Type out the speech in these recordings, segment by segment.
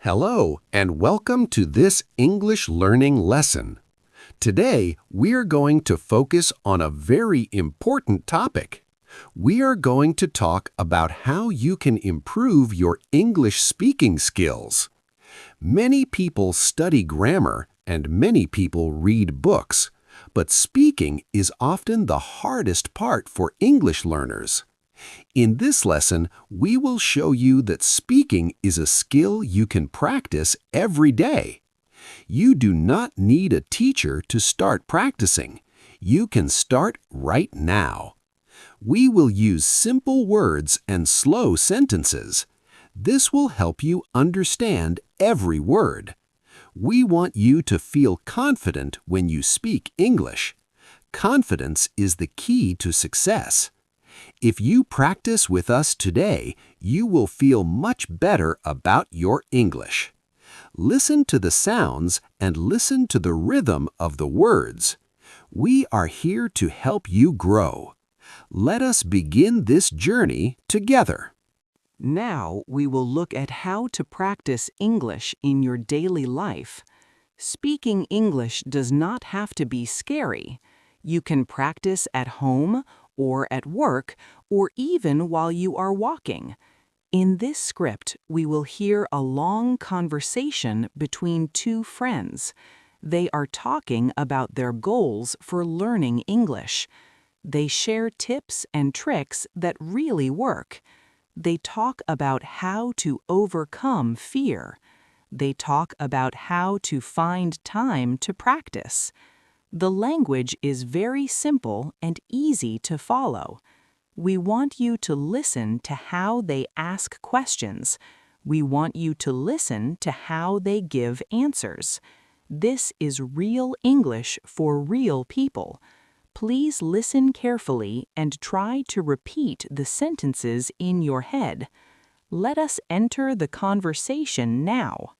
Hello, and welcome to this English learning lesson. Today, we are going to focus on a very important topic. We are going to talk about how you can improve your English speaking skills. Many people study grammar and many people read books, but speaking is often the hardest part for English learners. In this lesson, we will show you that speaking is a skill you can practice every day. You do not need a teacher to start practicing. You can start right now. We will use simple words and slow sentences. This will help you understand every word. We want you to feel confident when you speak English. Confidence is the key to success. If you practice with us today, you will feel much better about your English. Listen to the sounds and listen to the rhythm of the words. We are here to help you grow. Let us begin this journey together. Now we will look at how to practice English in your daily life. Speaking English does not have to be scary. You can practice at home or at work, or even while you are walking. In this script, we will hear a long conversation between two friends. They are talking about their goals for learning English. They share tips and tricks that really work. They talk about how to overcome fear. They talk about how to find time to practice. The language is very simple and easy to follow. We want you to listen to how they ask questions. We want you to listen to how they give answers. This is real English for real people. Please listen carefully and try to repeat the sentences in your head. Let us enter the conversation now.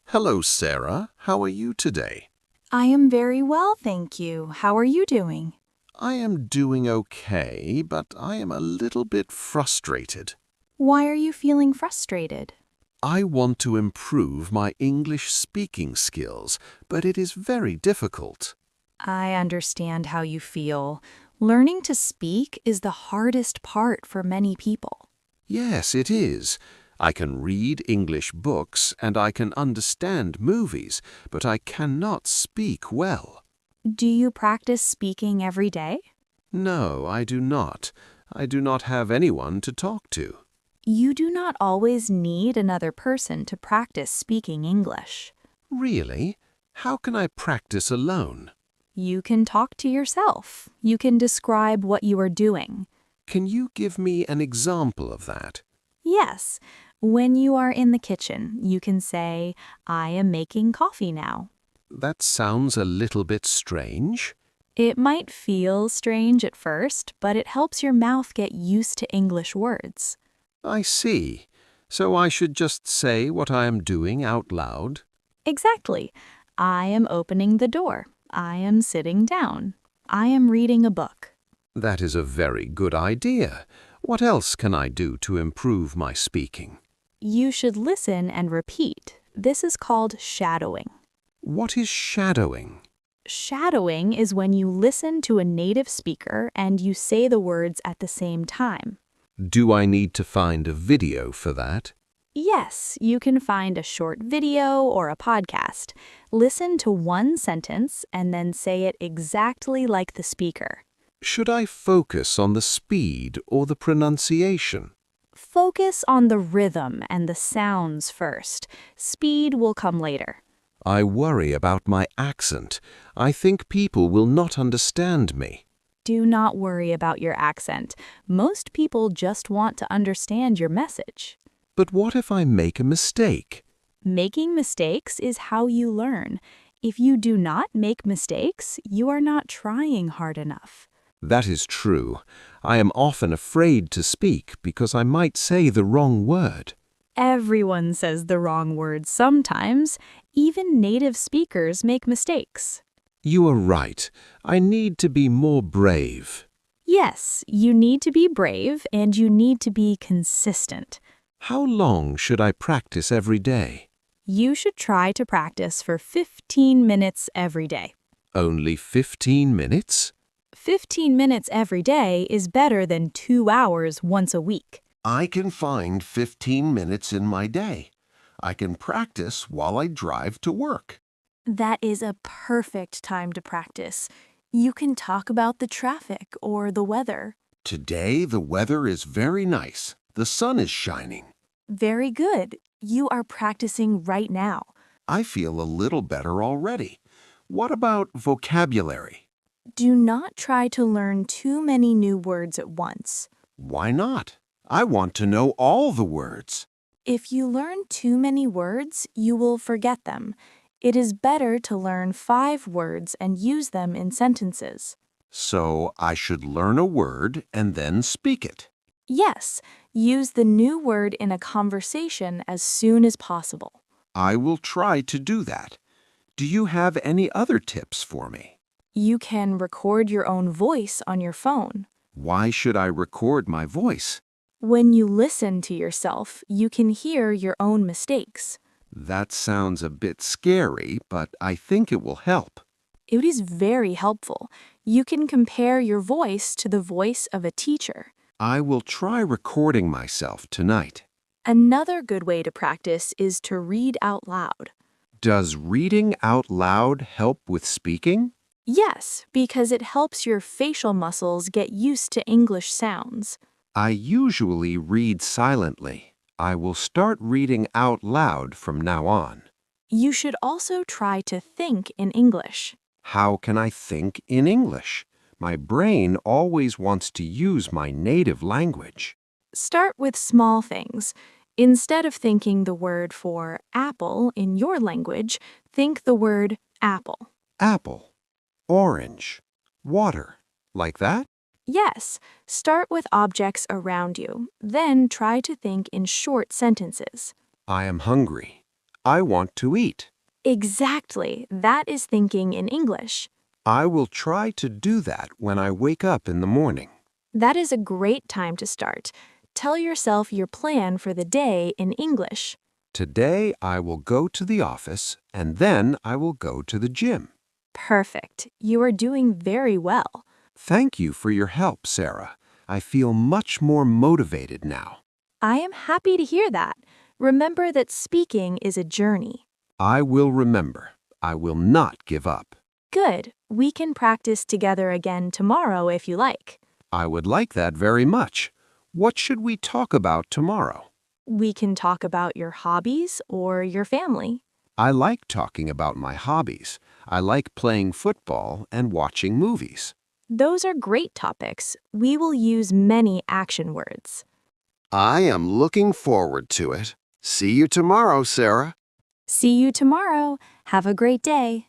Hello, Sarah. How are you today? I am very well, thank you. How are you doing? I am doing okay, but I am a little bit frustrated. Why are you feeling frustrated? I want to improve my English speaking skills, but it is very difficult. I understand how you feel. Learning to speak is the hardest part for many people. Yes, it is. I can read English books and I can understand movies, but I cannot speak well. Do you practice speaking every day? No, I do not. I do not have anyone to talk to. You do not always need another person to practice speaking English. Really? How can I practice alone? You can talk to yourself. You can describe what you are doing. Can you give me an example of that? Yes. When you are in the kitchen, you can say, I am making coffee now. That sounds a little bit strange. It might feel strange at first, but it helps your mouth get used to English words. I see. So I should just say what I am doing out loud? Exactly. I am opening the door. I am sitting down. I am reading a book. That is a very good idea. What else can I do to improve my speaking? You should listen and repeat. This is called shadowing. What is shadowing? Shadowing is when you listen to a native speaker and you say the words at the same time. Do I need to find a video for that? Yes, you can find a short video or a podcast. Listen to one sentence and then say it exactly like the speaker. Should I focus on the speed or the pronunciation? Focus on the rhythm and the sounds first. Speed will come later. I worry about my accent. I think people will not understand me. Do not worry about your accent. Most people just want to understand your message. But what if I make a mistake? Making mistakes is how you learn. If you do not make mistakes, you are not trying hard enough. That is true. I am often afraid to speak because I might say the wrong word. Everyone says the wrong word sometimes. Even native speakers make mistakes. You are right. I need to be more brave. Yes, you need to be brave and you need to be consistent. How long should I practice every day? You should try to practice for 15 minutes every day. Only 15 minutes? 15 minutes every day is better than 2 hours once a week. I can find 15 minutes in my day. I can practice while I drive to work. That is a perfect time to practice. You can talk about the traffic or the weather. Today, the weather is very nice. The sun is shining. Very good. You are practicing right now. I feel a little better already. What about vocabulary? Do not try to learn too many new words at once. Why not? I want to know all the words. If you learn too many words, you will forget them. It is better to learn 5 words and use them in sentences. So I should learn a word and then speak it. Yes, use the new word in a conversation as soon as possible. I will try to do that. Do you have any other tips for me? You can record your own voice on your phone. Why should I record my voice? When you listen to yourself, you can hear your own mistakes. That sounds a bit scary, but I think it will help. It is very helpful. You can compare your voice to the voice of a teacher. I will try recording myself tonight. Another good way to practice is to read out loud. Does reading out loud help with speaking? Yes, because it helps your facial muscles get used to English sounds. I usually read silently. I will start reading out loud from now on. You should also try to think in English. How can I think in English? My brain always wants to use my native language. Start with small things. Instead of thinking the word for apple in your language, think the word apple. Apple, orange, water, like that? Yes, start with objects around you, then try to think in short sentences. I am hungry. I want to eat. Exactly, that is thinking in English. I will try to do that when I wake up in the morning. That is a great time to start. Tell yourself your plan for the day in English. Today I will go to the office and then I will go to the gym. Perfect. You are doing very well. Thank you for your help, Sarah. I feel much more motivated now. I am happy to hear that. Remember that speaking is a journey. I will remember. I will not give up. Good. We can practice together again tomorrow if you like. I would like that very much. What should we talk about tomorrow? We can talk about your hobbies or your family. I like talking about my hobbies. I like playing football and watching movies. Those are great topics. We will use many action words. I am looking forward to it. See you tomorrow, Sarah. See you tomorrow. Have a great day.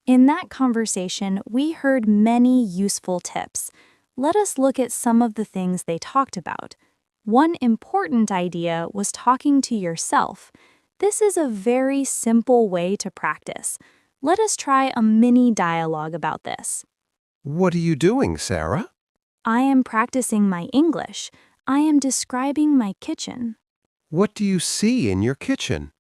In that conversation, we heard many useful tips. Let us look at some of the things they talked about. One important idea was talking to yourself. This is a very simple way to practice. Let us try a mini dialogue about this. What are you doing, Sarah? I am practicing my English. I am describing my kitchen. What do you see in your kitchen?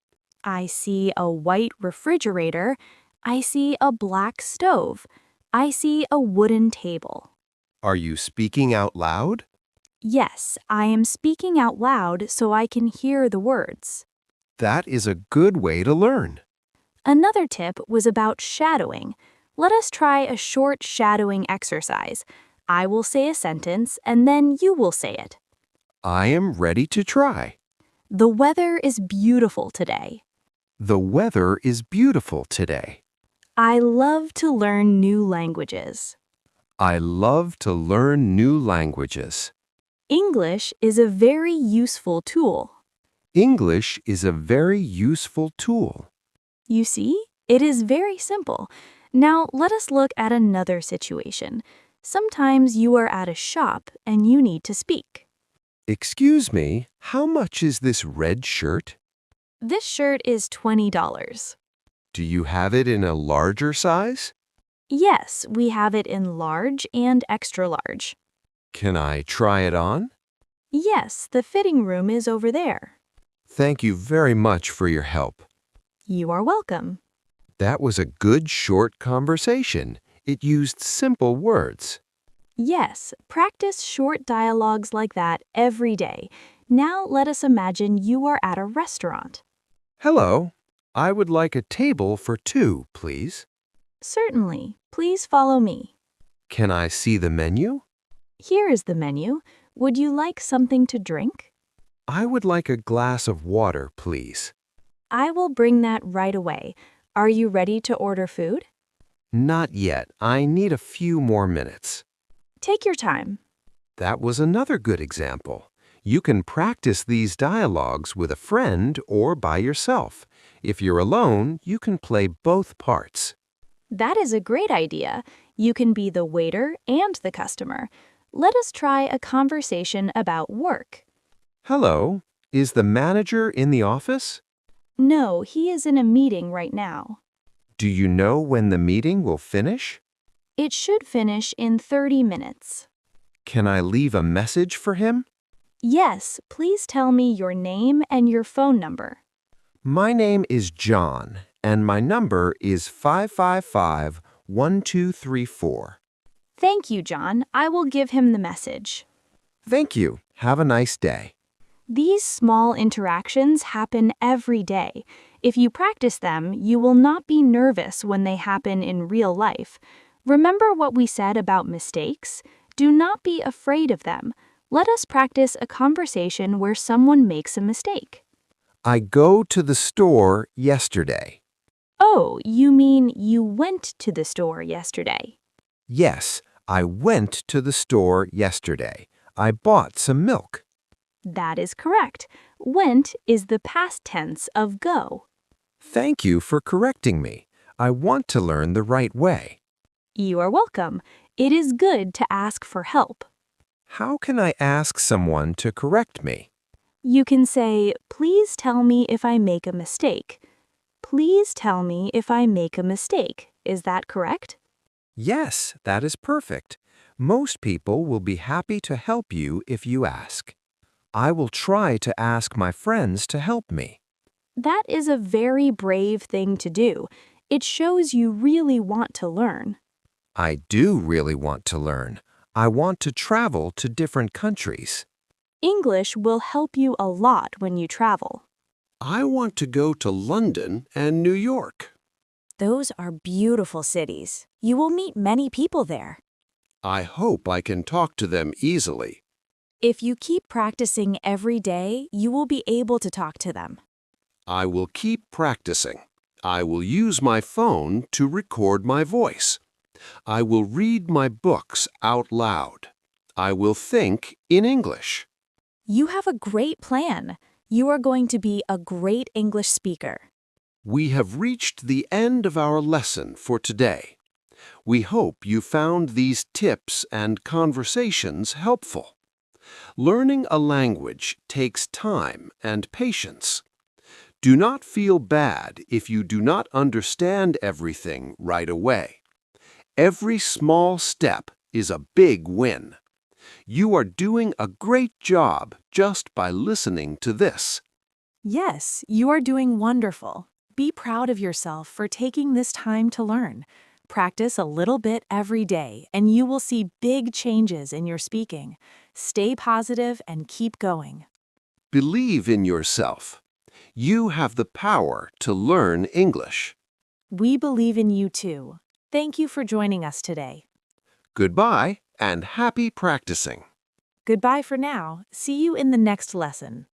I see a white refrigerator. I see a black stove. I see a wooden table. Are you speaking out loud? Yes, I am speaking out loud so I can hear the words. That is a good way to learn. Another tip was about shadowing. Let us try a short shadowing exercise. I will say a sentence and then you will say it. I am ready to try. The weather is beautiful today. The weather is beautiful today. I love to learn new languages. I love to learn new languages. English is a very useful tool. English is a very useful tool. You see, it is very simple. Now let us look at another situation. Sometimes you are at a shop and you need to speak. Excuse me, how much is this red shirt? This shirt is $20. Do you have it in a larger size? Yes, we have it in large and extra large. Can I try it on? Yes, the fitting room is over there. Thank you very much for your help. You are welcome. That was a good short conversation. It used simple words. Yes, practice short dialogues like that every day. Now let us imagine you are at a restaurant. Hello. I would like a table for two, please. Certainly. Please follow me. Can I see the menu? Here is the menu. Would you like something to drink? I would like a glass of water, please. I will bring that right away. Are you ready to order food? Not yet. I need a few more minutes. Take your time. That was another good example. You can practice these dialogues with a friend or by yourself. If you're alone, you can play both parts. That is a great idea. You can be the waiter and the customer. Let us try a conversation about work. Hello. Is the manager in the office? No, he is in a meeting right now. Do you know when the meeting will finish? It should finish in 30 minutes. Can I leave a message for him? Yes, please tell me your name and your phone number. My name is John, and my number is 555-1234. Thank you, John. I will give him the message. Thank you. Have a nice day. These small interactions happen every day. If you practice them, you will not be nervous when they happen in real life. Remember what we said about mistakes? Do not be afraid of them. Let us practice a conversation where someone makes a mistake. I go to the store yesterday. Oh, you mean you went to the store yesterday? Yes, I went to the store yesterday. I bought some milk. That is correct. Went is the past tense of go. Thank you for correcting me. I want to learn the right way. You are welcome. It is good to ask for help. How can I ask someone to correct me? You can say, please tell me if I make a mistake. Please tell me if I make a mistake. Is that correct? Yes, that is perfect. Most people will be happy to help you if you ask. I will try to ask my friends to help me. That is a very brave thing to do. It shows you really want to learn. I do really want to learn. I want to travel to different countries. English will help you a lot when you travel. I want to go to London and New York. Those are beautiful cities. You will meet many people there. I hope I can talk to them easily. If you keep practicing every day, you will be able to talk to them. I will keep practicing. I will use my phone to record my voice. I will read my books out loud. I will think in English. You have a great plan. You are going to be a great English speaker. We have reached the end of our lesson for today. We hope you found these tips and conversations helpful. Learning a language takes time and patience. Do not feel bad if you do not understand everything right away. Every small step is a big win. You are doing a great job just by listening to this. Yes, you are doing wonderful. Be proud of yourself for taking this time to learn. Practice a little bit every day, and you will see big changes in your speaking. Stay positive and keep going. Believe in yourself. You have the power to learn English. We believe in you too. Thank you for joining us today. Goodbye and happy practicing. Goodbye for now. See you in the next lesson.